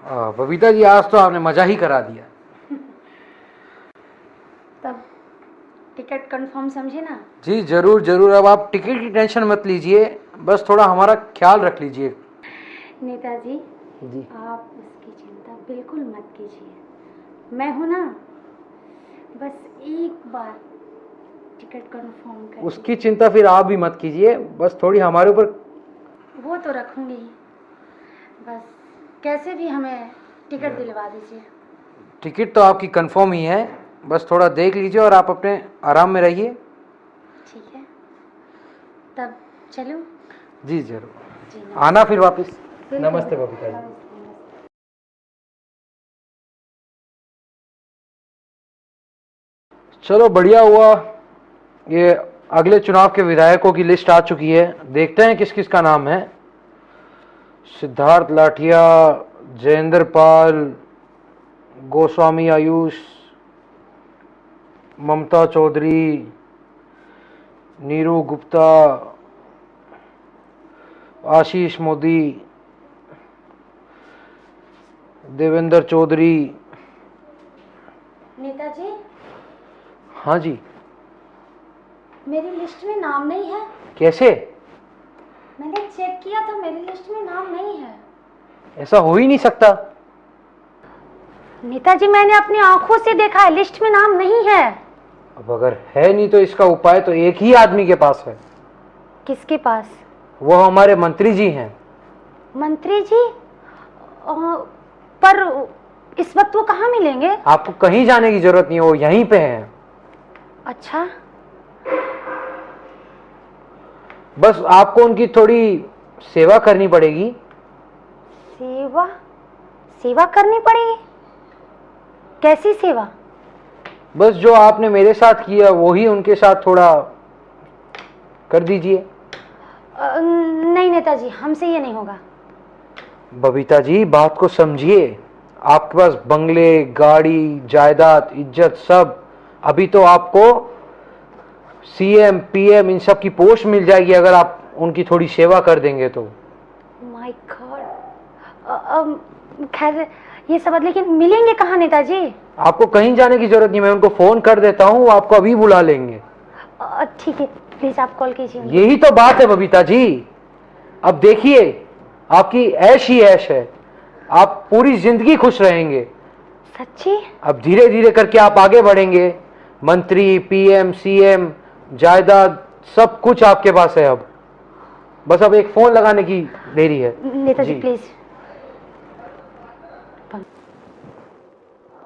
बबीता जी, आज तो आपने मजा ही करा दिया। तब टिकट कंफर्म समझे ना? जी जरूर जरूर, अब आप टिकट की टेंशन मत लीजिए, बस थोड़ा हमारा ख्याल रख लीजिए। नेताजी जी आप उसकी चिंता बिल्कुल मत कीजिए, मैं हूं ना। बस एक बार टिकट कंफर्म कर उसकी चिंता फिर आप भी मत कीजिए, बस थोड़ी हमारे ऊपर। वो तो रखूंगी ही, बस कैसे भी हमें टिकट दिलवा दीजिए। टिकट तो आपकी कंफर्म ही है, बस थोड़ा देख लीजिए और आप अपने आराम में रहिए। ठीक है, तब चलूं? जी जरूर, जी आना फिर वापस। बिल्कुल, नमस्ते बबीता जी। नमस्ते, नमस्ते। चलो बढ़िया हुआ, ये अगले चुनाव के विधायकों की लिस्ट आ चुकी है, देखते हैं किस किस का नाम है। सिद्धार्थ लाठिया, जयेंद्र पाल, गोस्वामी आयुष, ममता चौधरी, नीरू गुप्ता, आशीष मोदी, देवेंद्र चौधरी। नेताजी हाँ जी। मेरी लिस्ट में नाम नहीं है। कैसे? मैंने चेक किया तो मेरी लिस्ट में नाम नहीं है। ऐसा हो ही नहीं सकता। नेताजी मैंने अपनी आंखों से देखा है, लिस्ट में नाम नहीं है। अब अगर है नहीं तो इसका उपाय तो एक ही आदमी के पास है। किसके पास? वो हमारे मंत्री जी हैं। मंत्री जी? पर इस वक्त वो कहाँ मिलेंगे? आपको कहीं जाने की जरूरत नहीं है, वो यहीं पे हैं। अच्छा, बस आपको उनकी थोड़ी सेवा करनी पड़ेगी। सेवा? सेवा करनी पड़ेगी? कैसी सेवा? बस जो आपने मेरे साथ किया वो ही उनके साथ थोड़ा कर दीजिए। नहीं नेताजी, हमसे ये नहीं होगा। बबीता जी बात को समझिए, आपके पास बंगले, गाड़ी, जायदाद, इज्जत सब। अभी तो आपको सीएम पीएम इन सब की पोस्ट मिल जाएगी अगर आप उनकी थोड़ी सेवा कर देंगे तो। My God. खैर ये सब लेकिन मिलेंगे कहाँ नेताजी? आपको कहीं जाने की जरूरत नहीं, मैं उनको फोन कर देता हूँ, वो आपको अभी बुला लेंगे। ठीक है, प्लीज आप कॉल कीजिए। यही तो बात है बबीता जी। अब देखिए, आपकी ऐश ही ऐश है, आप पूरी जिंदगी खुश रहेंगे। सच्ची? अब धीरे धीरे करके आप आगे बढ़ेंगे, मंत्री, पीएम, सीएम, जायदाद सब कुछ आपके पास है। अब बस अब एक फोन लगाने की देरी है। नेताजी प्लीज।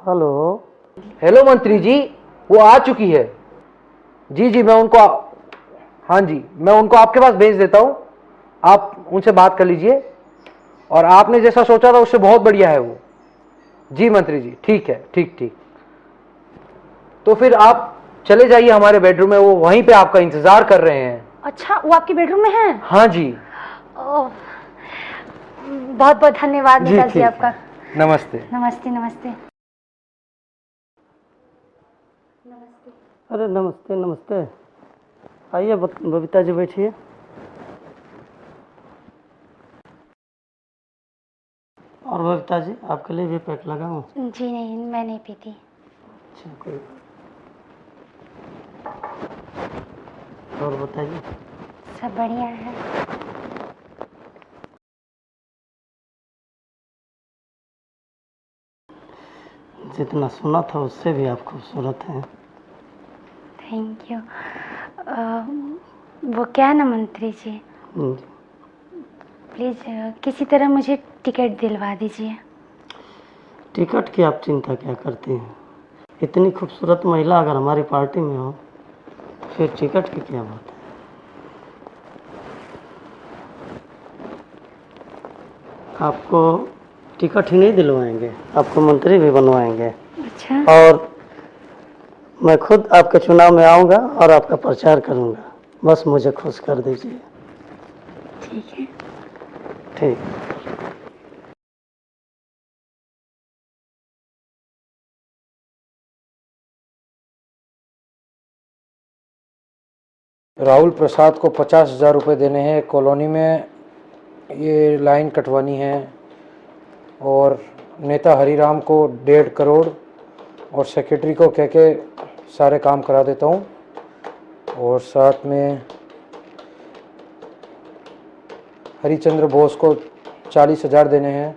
हेलो। हेलो मंत्री जी, वो आ चुकी है। जी जी, मैं उनको हाँ जी, मैं उनको आपके पास भेज देता हूँ, आप उनसे बात कर लीजिए। और आपने जैसा सोचा था उससे बहुत बढ़िया है वो। जी मंत्री जी, ठीक है, ठीक ठीक। तो फिर आप चले जाइए हमारे बेडरूम में, वो वहीं पे आपका इंतजार कर रहे हैं। अच्छा, वो आपके बेडरूम में है? हाँ जी। ओह, बहुत बहुत धन्यवाद नेताजी आपका। नमस्ते। नमस्ते नमस्ते। नमस्ते। अरे नमस्ते नमस्ते, आइए बबीता जी बैठिए। और बबीता जी आपके लिए भी पैक लगाऊं? जी नहीं, मैं नहीं पीती। अच्छा, कोई। और बताइए। सब बढ़िया है। जितना सुना था उससे भी आप खूबसूरत हैं। Thank you. वो क्या है ना मंत्री जी, प्लीज़ किसी तरह मुझे टिकट दिलवा दीजिए। टिकट की आप चिंता क्या करती हैं? इतनी खूबसूरत महिला अगर हमारी पार्टी में हो फिर टिकट की क्या बात है। आपको टिकट ही नहीं दिलवाएंगे, आपको मंत्री भी बनवाएंगे। अच्छा। और मैं खुद आपके चुनाव में आऊँगा और आपका प्रचार करूँगा, बस मुझे खुश कर दीजिए। ठीक है। ठीक। राहुल प्रसाद को 50,000 रुपये देने हैं, कॉलोनी में ये लाइन कटवानी है, और नेता हरीराम को 1.5 करोड़ और सेक्रेटरी को कह के सारे काम करा देता हूँ, और साथ में हरिचंद्र बोस को 40,000 देने हैं।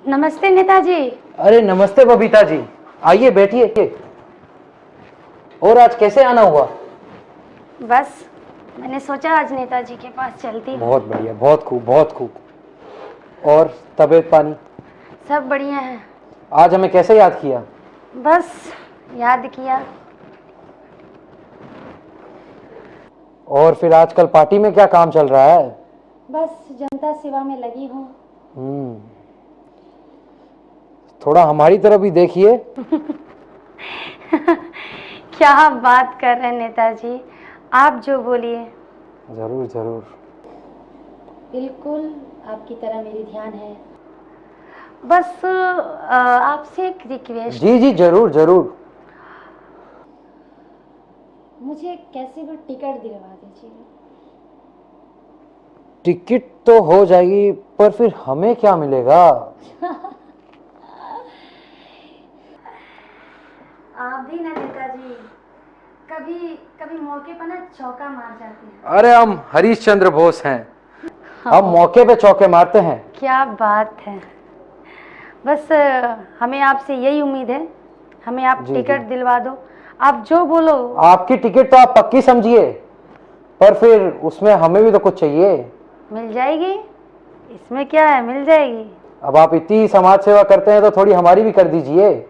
नमस्ते नेताजी। अरे नमस्ते बबीता जी, आइए बैठिए। और आज कैसे आना हुआ? बस मैंने सोचा आज नेताजी के पास चलती हूँ। बहुत बढ़िया, बहुत खूब, बहुत खूब। और तबीयत पानी सब बढ़िया है। आज हमें कैसे याद किया? बस याद किया। और फिर आजकल पार्टी में क्या काम चल रहा है? बस जनता सेवा में लगी हूँ। थोड़ा हमारी तरफ भी देखिए। क्या बात कर रहे हैं नेताजी, आप जो बोलिए। जरूर जरूर। बिल्कुल आपकी तरह मेरी ध्यान है। बस आपसे एक रिक्वेस्ट। जी जी जरूर जरूर। मुझे कैसे भी टिकट दिलवा दीजिए। टिकट तो हो जाएगी, पर फिर हमें क्या मिलेगा? आप भी ना नेताजी, कभी कभी मौके पर ना चौका मार जाते हैं। अरे हम हरीश चंद्र बोस हैं, हम मौके पे चौके मारते हैं। क्या बात है। बस हमें आपसे यही उम्मीद है, हमें आप जी, टिकट जी। दिलवा दो। आप जो बोलो। आपकी टिकट तो आप पक्की समझिए, पर फिर उसमें हमें भी तो कुछ चाहिए। मिल जाएगी, इसमें क्या है, मिल जाएगी। अब आप इतनी समाज सेवा करते हैं तो थोड़ी हमारी भी कर दीजिए।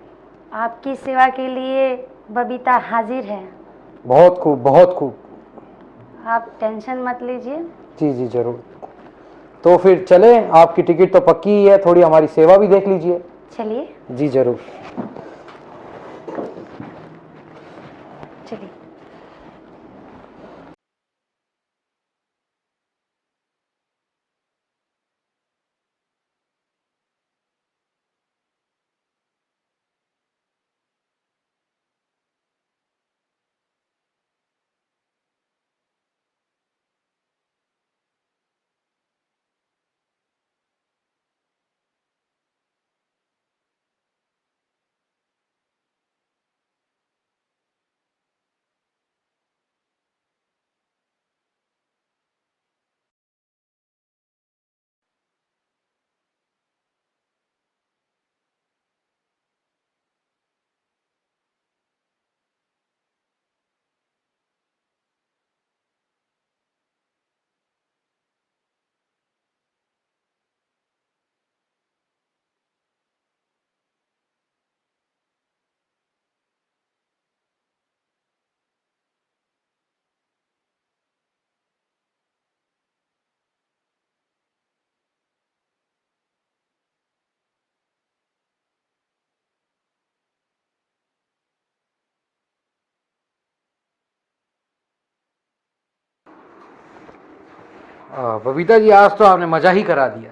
आपकी सेवा के लिए बबीता हाजिर है। बहुत खूब, बहुत खूब। आप टेंशन मत लीजिए। जी जी जरूर। तो फिर चले, आपकी टिकट तो पक्की ही है, थोड़ी हमारी सेवा भी देख लीजिए। चलिए जी जरूर। चलिए। बबीता जी आज तो आपने मजा ही करा दिया।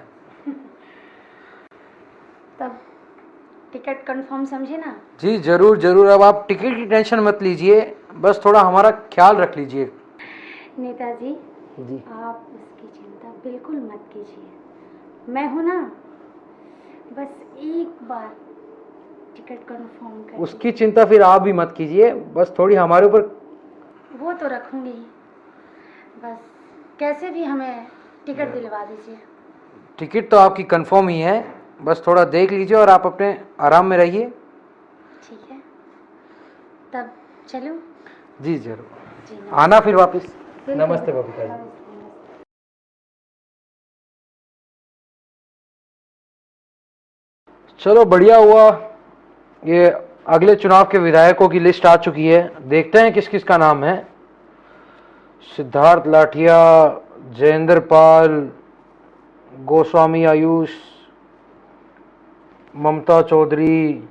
तब टिकट कंफर्म समझे ना। जी जरूर जरूर। अब आप टिकट की टेंशन मत लीजिए, बस थोड़ा हमारा ख्याल रख लीजिए। नेताजी जी। आप उसकी चिंता बिल्कुल मत कीजिए, मैं हूं ना। बस एक बार टिकट कंफर्म कर उसकी चिंता फिर आप भी मत कीजिए, बस थोड़ी हमारे ऊपर। वो तो रखूंगी ही। बस कैसे भी हमें टिकट दिलवा दीजिए। टिकट तो आपकी कंफर्म ही है, बस थोड़ा देख लीजिए और आप अपने आराम में रहिए। ठीक है, तब चलूं। जी जरूर। जी आना फिर वापस। बिल्कुल। नमस्ते बबीता जी। नमस्ते। चलो बढ़िया हुआ, ये अगले चुनाव के विधायकों की लिस्ट आ चुकी है, देखते हैं किस किस का नाम है। सिद्धार्थ लाठिया, जयेंद्र पाल, गोस्वामी आयुष, ममता चौधरी,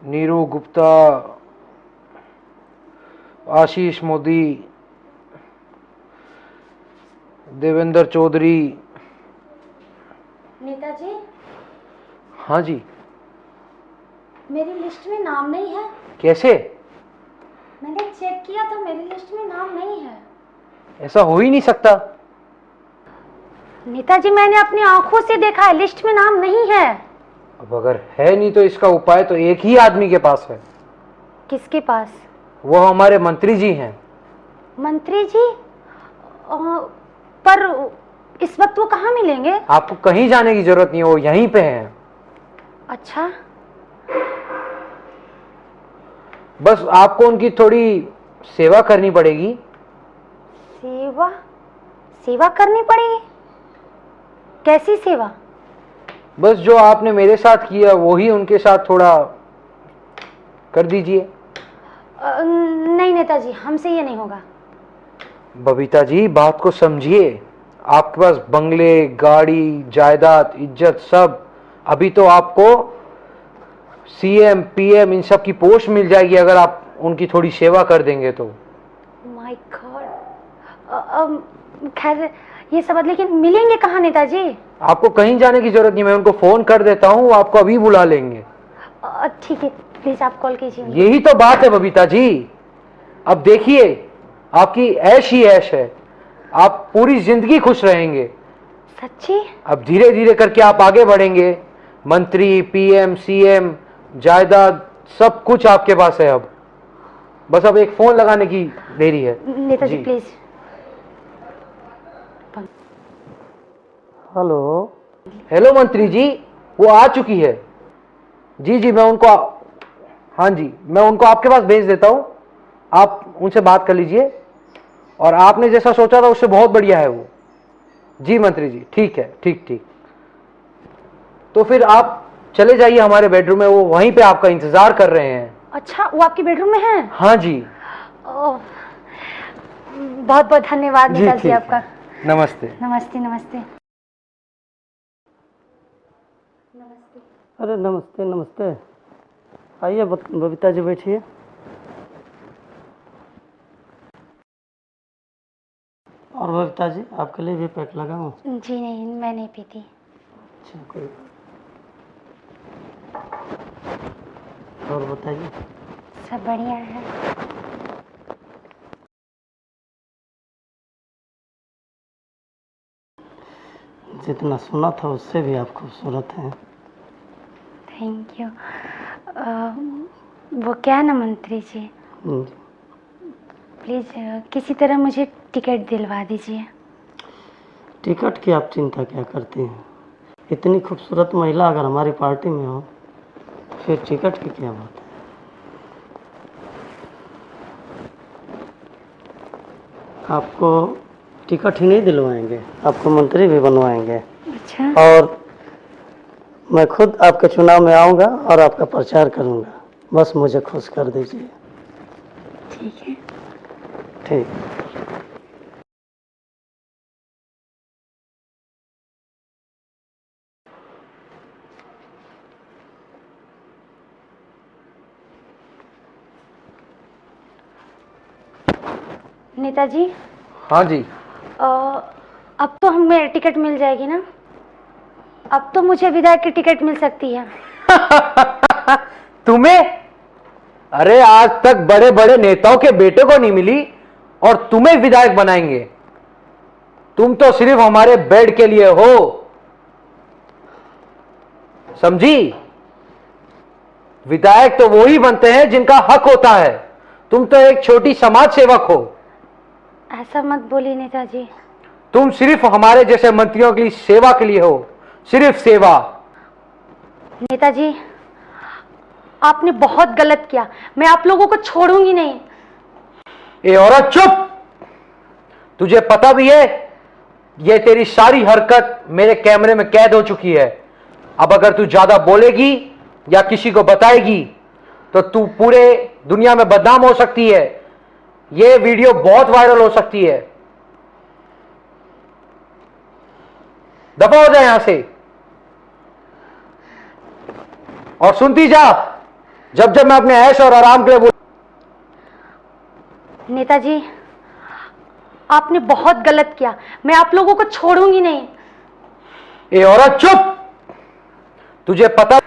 नीरू गुप्ता, आशीष मोदी, देवेंद्र चौधरी। नेताजी, हाँ जी। मेरी लिस्ट में नाम नहीं है। कैसे? मैंने चेक किया था, मेरी लिस्ट में नाम नहीं है। ऐसा हो ही नहीं सकता। नेताजी, मैंने अपनी आंखों से देखा है, लिस्ट में नाम नहीं है। अब अगर है नहीं तो इसका उपाय तो एक ही आदमी के पास है। किसके पास? वो हमारे मंत्री जी हैं। मंत्री जी? पर इस वक्त वो कहाँ मिलेंगे? आपको कहीं जाने की जरूरत नहीं है, वो यहीं पे हैं। अच्छा। बस आपको उनकी थोड़ी सेवा करनी पड़ेगी। सेवा? सेवा करनी पड़ेगी? कैसी सेवा? बस जो आपने मेरे साथ किया वही उनके साथ थोड़ा कर दीजिए। नहीं नेताजी, हमसे ये नहीं होगा। बबीता जी, बात को समझिए। आपके पास बंगले, गाड़ी, जायदाद, इज्जत सब। अभी तो आपको सीएम, पीएम इन सब की पोस्ट मिल जाएगी अगर आप उनकी थोड़ी सेवा कर देंगे तो। My God. खैर ये सब, लेकिन मिलेंगे कहाँ नेताजी? आपको कहीं जाने की जरूरत नहीं, मैं उनको फोन कर देता हूँ, वो आपको अभी बुला लेंगे। ठीक है, प्लीज आप कॉल कीजिए। यही तो बात है बबीता जी। अब देखिए, आपकी ऐश ही ऐश है, आप पूरी जिंदगी खुश रहेंगे। सच्ची? अब धीरे धीरे करके आप आगे बढ़ेंगे। मंत्री, पीएम, सीएम, जायदाद सब कुछ आपके पास है। अब बस अब एक फोन लगाने की देरी है। नेताजी जी। प्लीज। हेलो। हेलो मंत्री जी, वो आ चुकी है। जी जी, मैं उनको हाँ जी, मैं उनको आपके पास भेज देता हूँ, आप उनसे बात कर लीजिए। और आपने जैसा सोचा था उससे बहुत बढ़िया है वो। जी मंत्री जी, ठीक है, ठीक ठीक। तो फिर आप चले जाइए हमारे बेडरूम में, वो वहीं पे आपका इंतजार कर रहे हैं। अच्छा, वो आपके बेडरूम में है? हाँ जी। ओह, बहुत बहुत धन्यवाद जी नेताजी ठीक है। आपका। नमस्ते। नमस्ते नमस्ते। अरे नमस्ते नमस्ते। आइए बबीता जी, बैठिए। और बबीता जी, आपके लिए भी पैक लगाऊं? जी नहीं, मैं नहीं पीती। अच्छा, कोई। और बताइए। सब बढ़िया है। जितना सुना था उससे भी आप खूबसूरत हैं। Thank you. वो क्या ना मंत्री जी, जी। प्लीज़ किसी तरह मुझे टिकट दिलवा दीजिए। टिकट की आप चिंता क्या करती हैं? इतनी खूबसूरत महिला अगर हमारी पार्टी में हो तो फिर टिकट की क्या बात है। आपको टिकट ही नहीं दिलवाएंगे, आपको मंत्री भी बनवाएंगे। अच्छा। और मैं खुद आपके चुनाव में आऊँगा और आपका प्रचार करूँगा। बस मुझे खुश कर दीजिए। ठीक है। ठीक। नेताजी, हाँ जी। अब तो हमें टिकट मिल जाएगी ना? अब तो मुझे विधायक की टिकट मिल सकती है। तुम्हें? अरे आज तक बड़े बड़े नेताओं के बेटे को नहीं मिली और तुम्हें विधायक बनाएंगे? तुम तो सिर्फ हमारे बेड के लिए हो, समझी? विधायक तो वो ही बनते हैं जिनका हक होता है। तुम तो एक छोटी समाज सेवक हो। ऐसा मत बोलिए नेताजी। तुम सिर्फ हमारे जैसे मंत्रियों की सेवा के लिए हो, सिर्फ सेवा। नेताजी, आपने बहुत गलत किया, मैं आप लोगों को छोड़ूंगी नहीं। ए औरत चुप! तुझे पता भी है ये तेरी सारी हरकत मेरे कैमरे में कैद हो चुकी है। अब अगर तू ज्यादा बोलेगी या किसी को बताएगी तो तू पूरे दुनिया में बदनाम हो सकती है। ये वीडियो बहुत वायरल हो सकती है। दफा हो जाए यहां से। और सुनती जा, जब जब मैं अपने ऐश और आराम के लिए बोल। नेताजी, आपने बहुत गलत किया। मैं आप लोगों को छोड़ूंगी नहीं। ए औरत चुप, तुझे पता